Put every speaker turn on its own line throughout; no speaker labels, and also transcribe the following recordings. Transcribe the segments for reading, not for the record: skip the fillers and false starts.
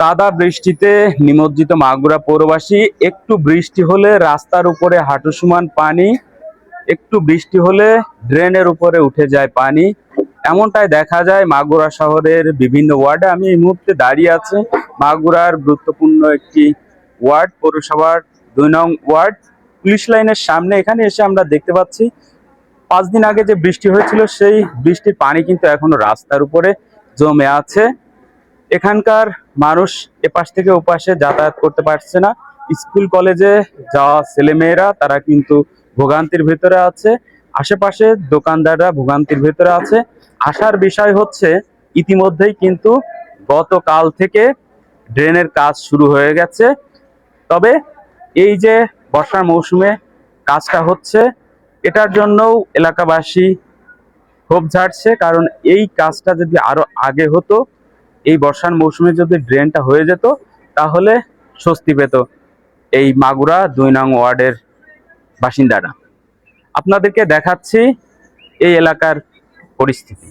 কাদা বৃষ্টিতে নিমজ্জিত মাগুরা পৌরবাসী। একটু বৃষ্টি হলে রাস্তার উপরে হাঁটু সমান পানি, একটু বৃষ্টি হলে ড্রেনের উপরে উঠে যায় পানি। এমনটাই দেখা যায় মাগুরা শহরের বিভিন্ন ওয়ার্ডে। আমি এই মুহূর্তে দাঁড়িয়ে আছি মাগুরার গুরুত্বপূর্ণ একটি ওয়ার্ড, পৌরসভার 2 নং ওয়ার্ড, পুলিশ লাইনের সামনে। এখানে এসে আমরা দেখতে পাচ্ছি 5 দিন আগে যে বৃষ্টি হয়েছিল সেই বৃষ্টির পানি কিন্তু এখনো রাস্তার উপরে জমে আছে। এখানকার মানুষ এপাশ থেকে ওপাশে যাতায়াত করতে পারছে না। স্কুল কলেজে যাওয়া ছেলেমেয়েরা তারা কিন্তু ভোগান্তির ভেতরে আছে, আশেপাশে দোকানদাররা ভোগান্তির ভেতরে আছে। আসার বিষয় হচ্ছে ইতিমধ্যেই কিন্তু গতকাল থেকে ড্রেনের কাজ শুরু হয়ে গেছে। তবে এই যে বর্ষার মৌসুমে কাজটা হচ্ছে, এটার জন্যও এলাকাবাসী ক্ষোভ ঝাড়ছে। কারণ এই কাজটা যদি আরো আগে হতো, এই বর্ষার মৌসুমে যদি ড্রেনটা হয়ে যেত, তাহলে স্বস্তি পেত এই মাগুরা 2 নং ওয়ার্ডের বাসিন্দারা। আপনাদেরকে দেখাচ্ছি এই এলাকার পরিস্থিতি।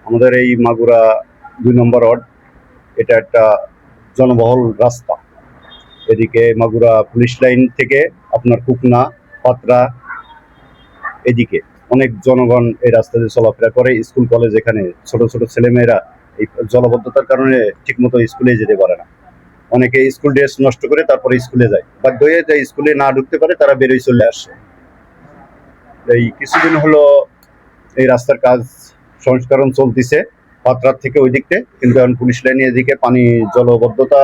আমাদের এই মাগুরা 2 নম্বর ওয়ার্ড, এটা একটা জনবহুল রাস্তা। এদিকে মাগুরা পুলিশ লাইন থেকে আপনার কুকনা, পাত্রা, এদিকে অনেক জনগণ এই রাস্তা দিয়ে চলাফেরা করে। স্কুল কলেজ, এখানে ছোট ছোট ছেলেমেয়েরা এই জলবদ্ধতার কারণে ঠিকমতো স্কুলে যেতে পারে না। অনেকে স্কুল ড্রেস নষ্ট করে তারপরে স্কুলে যায়, বাধ্য হয়ে যায় স্কুলে না ঢুকতে পারে, তারা বেরোয় চলে আসে। এই কিছুদিন হলো এই রাস্তার কাজ সংস্করণ চলতেছে পাত্রার থেকে ওই দিকতে, কিন্তু এখন পুলিশ লাইনে এদিকে পানি জলবদ্ধতা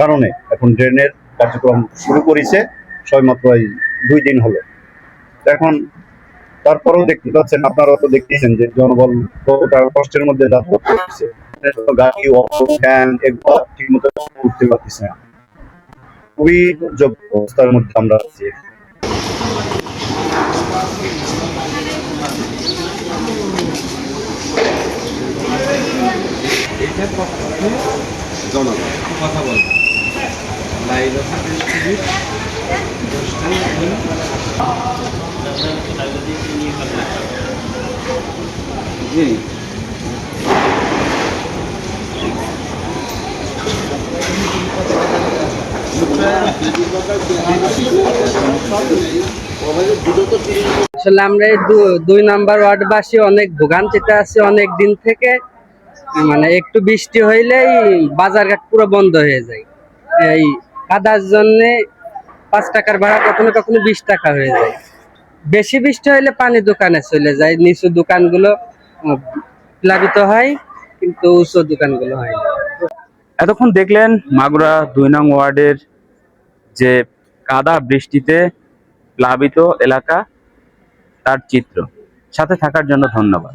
কারণে এখন ড্রেনের কার্যক্রম শুরু করেছে সবেমাত্র এই 2 দিন হলো। এখন তারপরেও দেখতে পাচ্ছেন, আপনারা তো দেখতেছেন যে জনবল কতটা কষ্টের মধ্যে যাতায়াত করতেছে। গাড়ি, অটো, ভ্যান এগুলো ঠিক মতো উঠতে পারতেছে না। খুবই দুর্যোগ অবস্থার মধ্যে আমরা আছি।
কথা বলবো জি
আসলে আমরা এই 2 নাম্বার ওয়ার্ডবাসী অনেক ভোগান্তিতে আছি অনেক দিন থেকে। মানে একটু বৃষ্টি হইলেই বাজারঘাট পুরো বন্ধ হয়ে যায়। এই কাদার জন্য 5 টাকার ভাড়া কখনো কখনো 20 টাকা হয়ে যায়। বেশি বৃষ্টি হইলে পানি দোকানে চলে যায়, নিচু দোকানগুলো প্লাবিত হয়, কিন্তু উঁচু দোকানগুলো হয় না।
এতক্ষণ দেখলেন মাগুরা 2 নং ওয়ার্ডের যে কাদা বৃষ্টিতে প্লাবিত এলাকা, তার চিত্র। সাথে থাকার জন্য ধন্যবাদ।